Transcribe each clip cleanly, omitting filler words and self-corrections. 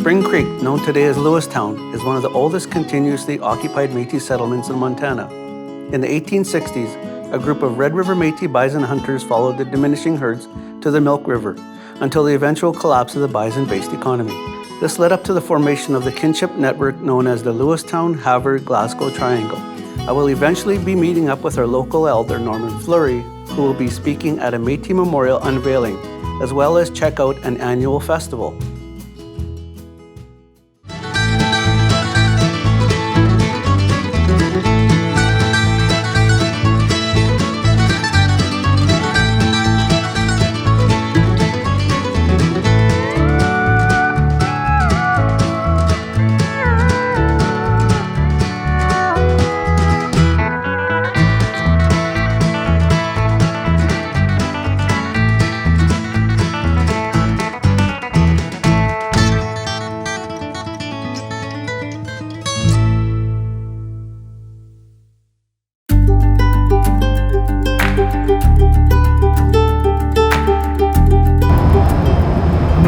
Spring Creek, known today as Lewistown, is one of the oldest continuously occupied Métis settlements in Montana. In the 1860s, a group of Red River Métis bison hunters followed the diminishing herds to the Milk River until the eventual collapse of the bison-based economy. This led up to the formation of the kinship network known as the Lewistown-Havre-Glasgow Triangle. I will eventually be meeting up with our local elder, Norman Fleury, who will be speaking at a Métis Memorial unveiling, as well as check out an annual festival.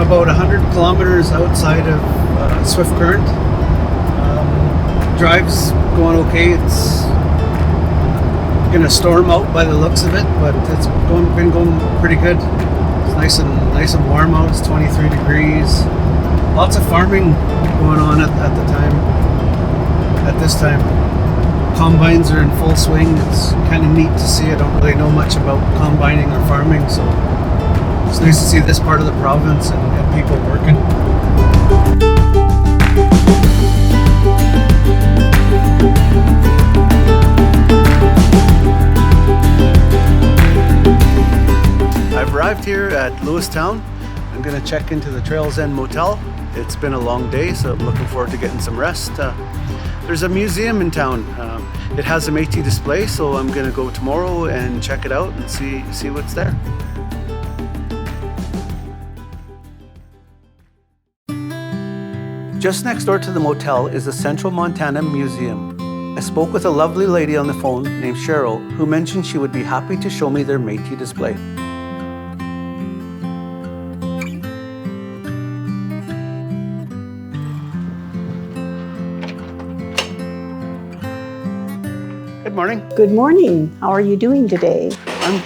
About 100 kilometers outside of Swift Current. Drive's going okay. It's gonna storm out by the looks of it, but it's been going pretty good. It's nice and warm out. It's 23 degrees. Lots of farming going on at the time. At this time, combines are in full swing. It's kind of neat to see. I don't really know much about combining or farming, so it's nice to see this part of the province and people working. I've arrived here at Lewistown. I'm going to check into the Trails End Motel. It's been a long day, so I'm looking forward to getting some rest. There's a museum in town. It has a Métis display, so I'm going to go tomorrow and check it out and see what's there. Just next door to the motel is the Central Montana Museum. I spoke with a lovely lady on the phone named Cheryl, who mentioned she would be happy to show me their Métis display. Good morning. Good morning. How are you doing today?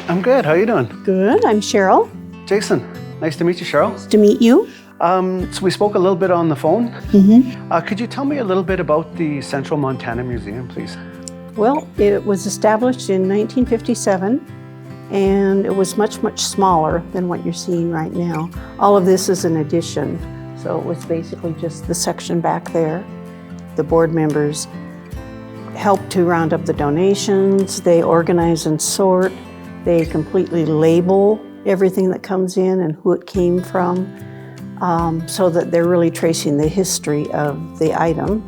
I'm good. How are you doing? Good. I'm Cheryl. Jason. Nice to meet you, Cheryl. Nice to meet you. So we spoke a little bit on the phone. Mm-hmm. Could you tell me a little bit about the Central Montana Museum, please? Well, it was established in 1957, and it was much, much smaller than what you're seeing right now. All of this is an addition, so it was basically just the section back there. The board members helped to round up the donations, they organize and sort, they completely label everything that comes in and who it came from. So that they're really tracing the history of the item.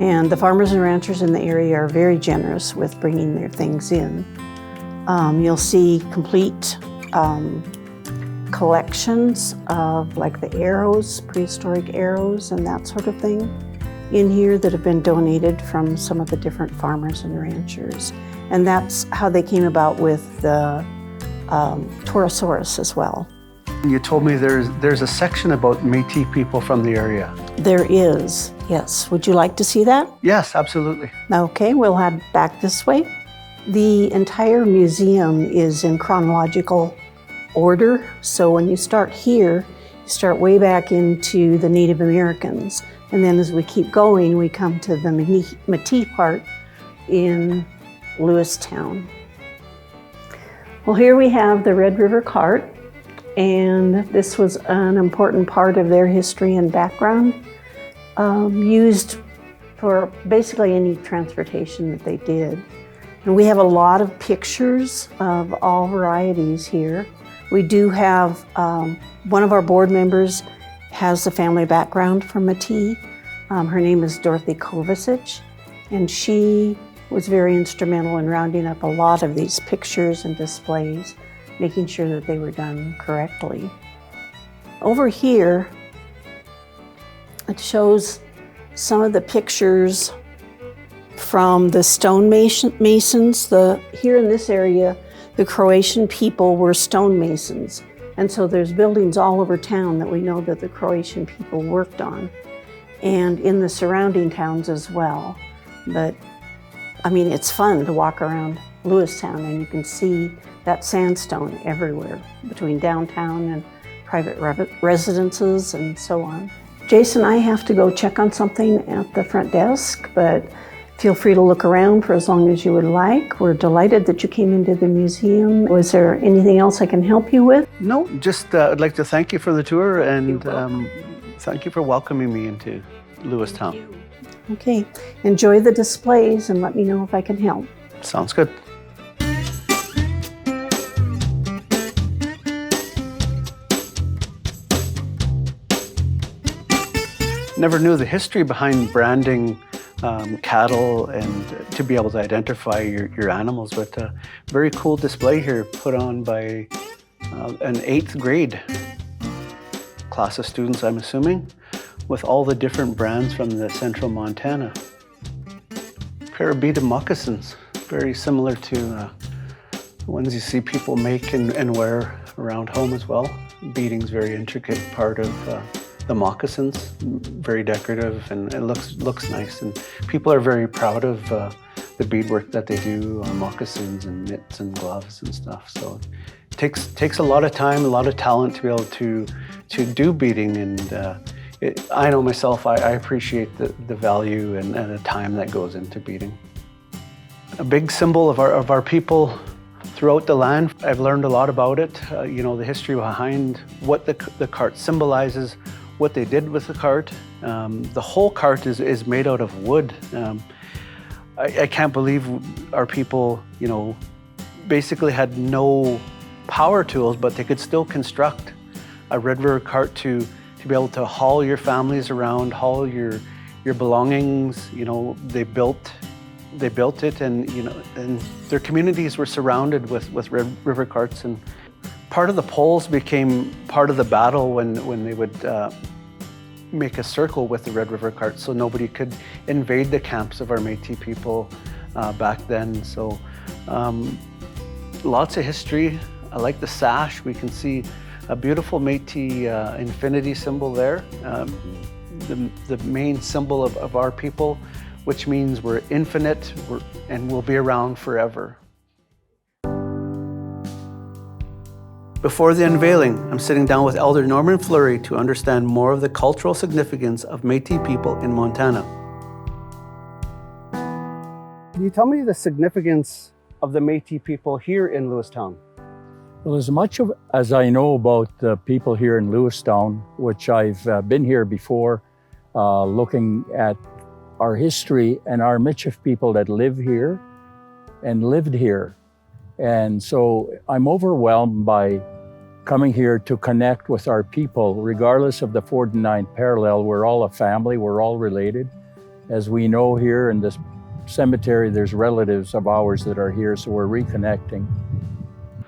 And the farmers and ranchers in the area are very generous with bringing their things in. You'll see complete collections of like the arrows, prehistoric arrows and that sort of thing in here that have been donated from some of the different farmers and ranchers. And that's how they came about with the Torosaurus as well. You told me there's a section about Métis people from the area. There is, yes. Would you like to see that? Yes, absolutely. Okay, we'll head back this way. The entire museum is in chronological order. So when you start here, you start way back into the Native Americans. And then as we keep going, we come to the Métis part in Lewistown. Well, here we have the Red River cart. And this was an important part of their history and background, used for basically any transportation that they did. And we have a lot of pictures of all varieties here. We do have, one of our board members has a family background from Métis. Her name is Dorothy Kovacic, and she was very instrumental in rounding up a lot of these pictures and displays, making sure that they were done correctly. Over here, it shows some of the pictures from the stone masons. Here in this area, the Croatian people were stonemasons, And so there's buildings all over town that we know that the Croatian people worked on, and in the surrounding towns as well. But I mean, it's fun to walk around Lewistown and you can see that sandstone everywhere between downtown and private residences and so on. Jason, I have to go check on something at the front desk, but feel free to look around for as long as you would like. We're delighted that you came into the museum. Was there anything else I can help you with? No, just I'd like to thank you for the tour and thank you for welcoming me into Lewistown. Okay, enjoy the displays and let me know if I can help. Sounds good. Never knew the history behind branding cattle and to be able to identify your animals, but very cool display here put on by an 8th grade class of students, I'm assuming, with all the different brands from the central Montana. Pair of beaded moccasins, very similar to the ones you see people make and wear around home as well. Beading's very intricate part of the moccasins, very decorative, and it looks nice. And people are very proud of the beadwork that they do on moccasins and mitts and gloves and stuff. So it takes a lot of time, a lot of talent to be able to do beading. And I know myself, I appreciate the value and the time that goes into beading. A big symbol of our people throughout the land. I've learned a lot about it. You know, the history behind what the cart symbolizes, what they did with the cart. The whole cart is made out of wood. I can't believe our people, you know, basically had no power tools, but they could still construct a Red River cart to be able to haul your families around, haul your belongings. You know, they built it, and you know, and their communities were surrounded with Red River carts. And part of the poles became part of the battle when they would make a circle with the Red River cart, so nobody could invade the camps of our Métis people back then. So lots of history. I like the sash. We can see a beautiful Métis infinity symbol there. The main symbol of our people, which means we're infinite and we'll be around forever. Before the unveiling, I'm sitting down with Elder Norman Fleury to understand more of the cultural significance of Métis people in Montana. Can you tell me the significance of the Métis people here in Lewistown? Well, as much as I know about the people here in Lewistown, which I've been here before, looking at our history and our Michif people that live here and lived here. And so I'm overwhelmed by coming here to connect with our people, regardless of the 49 parallel. We're all a family, we're all related. As we know here in this cemetery, there's relatives of ours that are here, so we're reconnecting.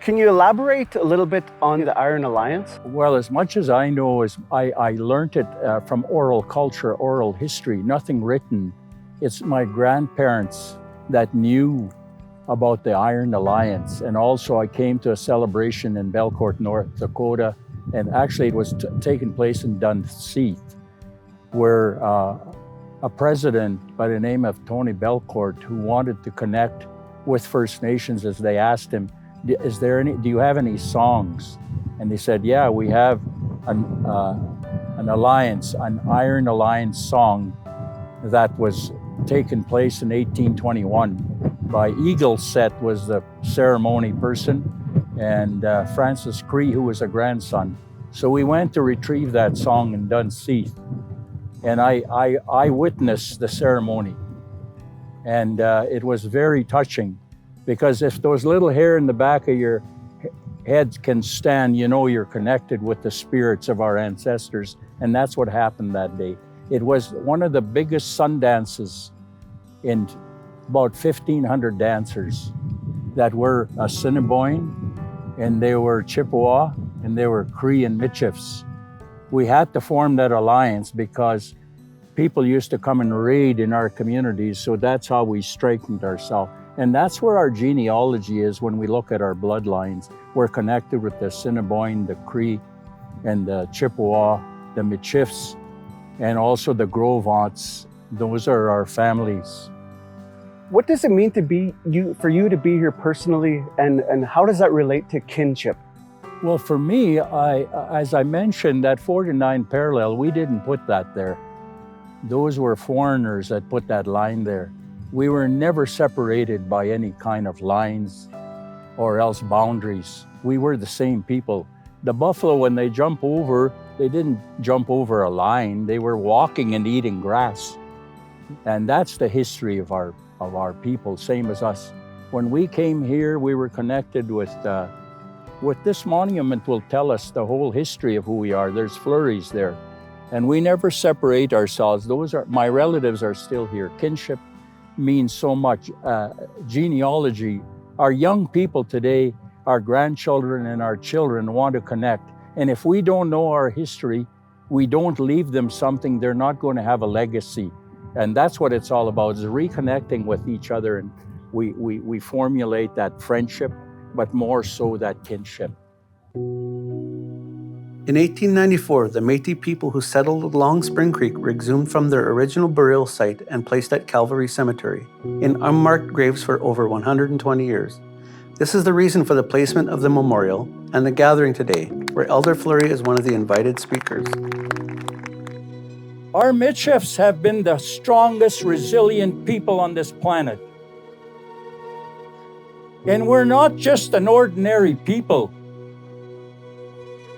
Can you elaborate a little bit on the Iron Alliance? Well, as much as I know, I learned it from oral culture, oral history, nothing written. It's my grandparents that knew about the Iron Alliance. And also I came to a celebration in Belcourt, North Dakota, and actually it was taking place in Dunseith, where a president by the name of Tony Belcourt, who wanted to connect with First Nations, as they asked him, do you have any songs? And they said, yeah, we have an alliance, an Iron Alliance song that was taken place in 1821 by Eagle Set was the ceremony person, and Francis Cree, who was a grandson. So we went to retrieve that song in Dunseith, and I witnessed the ceremony, and it was very touching, because if those little hair in the back of your head can stand, you know you're connected with the spirits of our ancestors, and that's what happened that day. It was one of the biggest sun dances, in about 1,500 dancers that were Assiniboine, and they were Chippewa, and they were Cree and Michifs. We had to form that alliance because people used to come and raid in our communities, so that's how we strengthened ourselves. And that's where our genealogy is when we look at our bloodlines. We're connected with the Assiniboine, the Cree, and the Chippewa, the Métis, and also the Gros-Ventres. Those are our families. What does it mean for you to be here personally, and how does that relate to kinship? Well, for me, as I mentioned, that 49 parallel, we didn't put that there. Those were foreigners that put that line there. We were never separated by any kind of lines or else boundaries. We were the same people. The buffalo, when they jump over, they didn't jump over a line. They were walking and eating grass. And that's the history of our people, same as us. When we came here, we were connected with this monument will tell us the whole history of who we are. There's Fleury's there. And we never separate ourselves. My relatives are still here. Kinship means so much. Genealogy. Our young people today, our grandchildren and our children want to connect. And if we don't know our history, we don't leave them something, they're not going to have a legacy. And that's what it's all about, is reconnecting with each other. And we formulate that friendship, but more so that kinship. In 1894, the Métis people who settled along Spring Creek were exhumed from their original burial site and placed at Calvary Cemetery, in unmarked graves for over 120 years. This is the reason for the placement of the memorial and the gathering today, where Elder Fleury is one of the invited speakers. Our Métis have been the strongest, resilient people on this planet. And we're not just an ordinary people.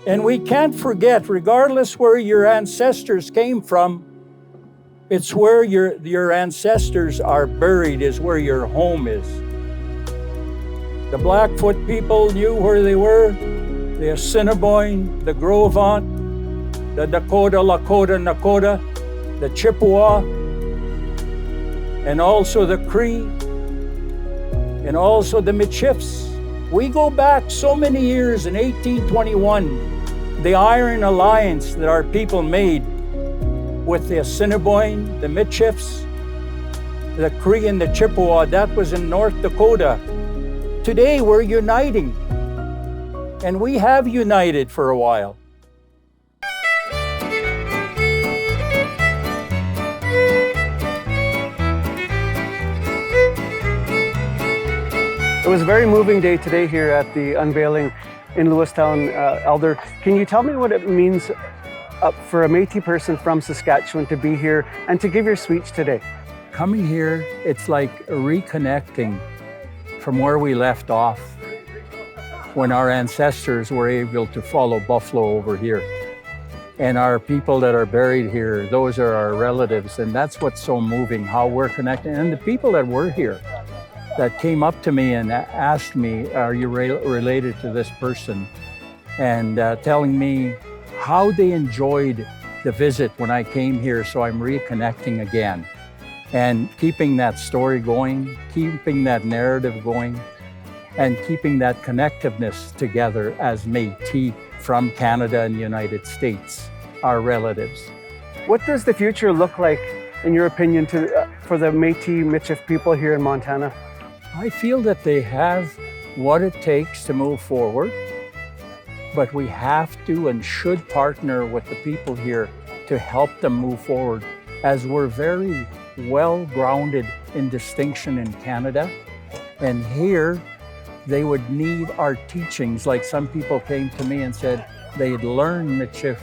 And we can't forget, regardless where your ancestors came from, it's where your ancestors are buried, is where your home is. The Blackfoot people knew where they were, the Assiniboine, the Gros-Ventres, the Dakota, Lakota, Nakota, the Chippewa, and also the Cree, and also the Métis. We go back so many years. In 1821, the Iron Alliance that our people made with the Assiniboine, the Métis, the Cree, and the Chippewa, that was in North Dakota. Today we're uniting, and we have united for a while. It was a very moving day today here at the unveiling in Lewistown. Elder, can you tell me what it means for a Métis person from Saskatchewan to be here and to give your speech today? Coming here, it's like reconnecting from where we left off when our ancestors were able to follow buffalo over here. And our people that are buried here, those are our relatives. And that's what's so moving, how we're connected. And the people that were here, that came up to me and asked me, are you related to this person? And telling me how they enjoyed the visit when I came here, so I'm reconnecting again. And keeping that story going, keeping that narrative going, and keeping that connectiveness together as Métis from Canada and the United States, our relatives. What does the future look like, in your opinion, for the Métis people here in Montana? I feel that they have what it takes to move forward, but we have to and should partner with the people here to help them move forward, as we're very well grounded in distinction in Canada. And here, they would need our teachings. Like some people came to me and said they'd learned Métis,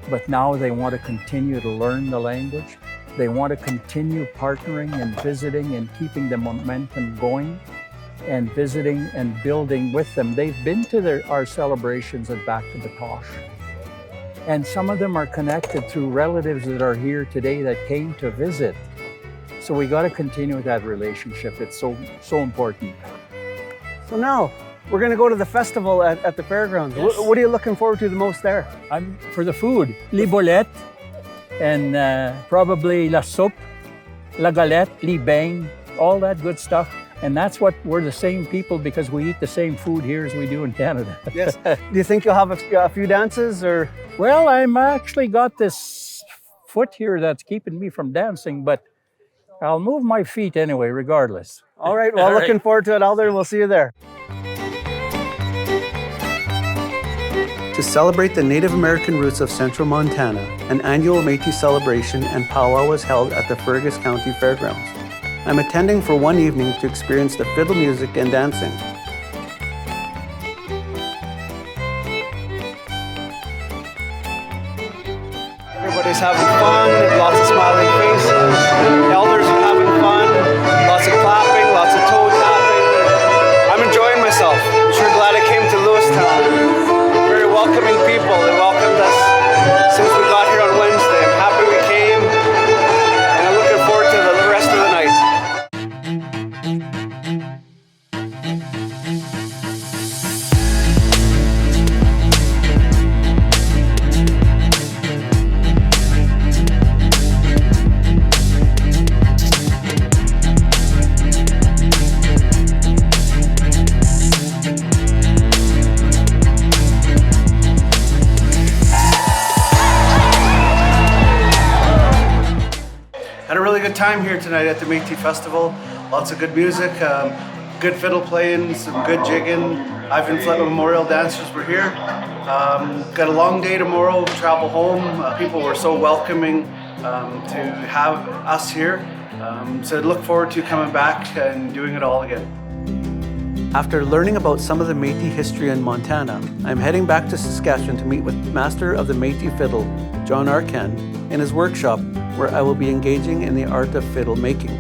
but now they want to continue to learn the language. They want to continue partnering and visiting and keeping the momentum going and visiting and building with them. They've been to our celebrations at Back to Batoche. And some of them are connected through relatives that are here today that came to visit. So we got to continue that relationship. It's so important. So now, we're going to go to the festival at the fairgrounds. Yes. What are you looking forward to the most there? I'm for the food. Les bolettes, and probably la soupe, la galette, les beignes, all that good stuff. And that's what we're the same people, because we eat the same food here as we do in Canada. Yes. Do you think you'll have a few dances, or? Well, I'm actually got this foot here that's keeping me from dancing, but I'll move my feet anyway, regardless. All right, well, All right. looking forward to it, Elder. We'll see you there. To celebrate the Native American roots of central Montana, an annual Métis Celebration and Powwow was held at the Fergus County Fairgrounds. I'm attending for one evening to experience the fiddle music and dancing. Everybody's having fun, lots of smiling faces, elders are having fun, lots of clapping, lots of toe tapping. I'm enjoying myself. Sure glad I came to Lewistown. Very welcoming people. They welcomed us since we got here on Wednesday. I'm happy we came, and I'm looking forward to the rest of the night. Had a really good time here tonight at the Métis Festival. Lots of good music, good fiddle playing, some good jigging. Ivan Flett Memorial dancers were here. Got a long day tomorrow, travel home. People were so welcoming to have us here. So I look forward to coming back and doing it all again. After learning about some of the Métis history in Montana, I'm heading back to Saskatchewan to meet with Master of the Métis Fiddle, John Arcan, in his workshop where I will be engaging in the art of fiddle making.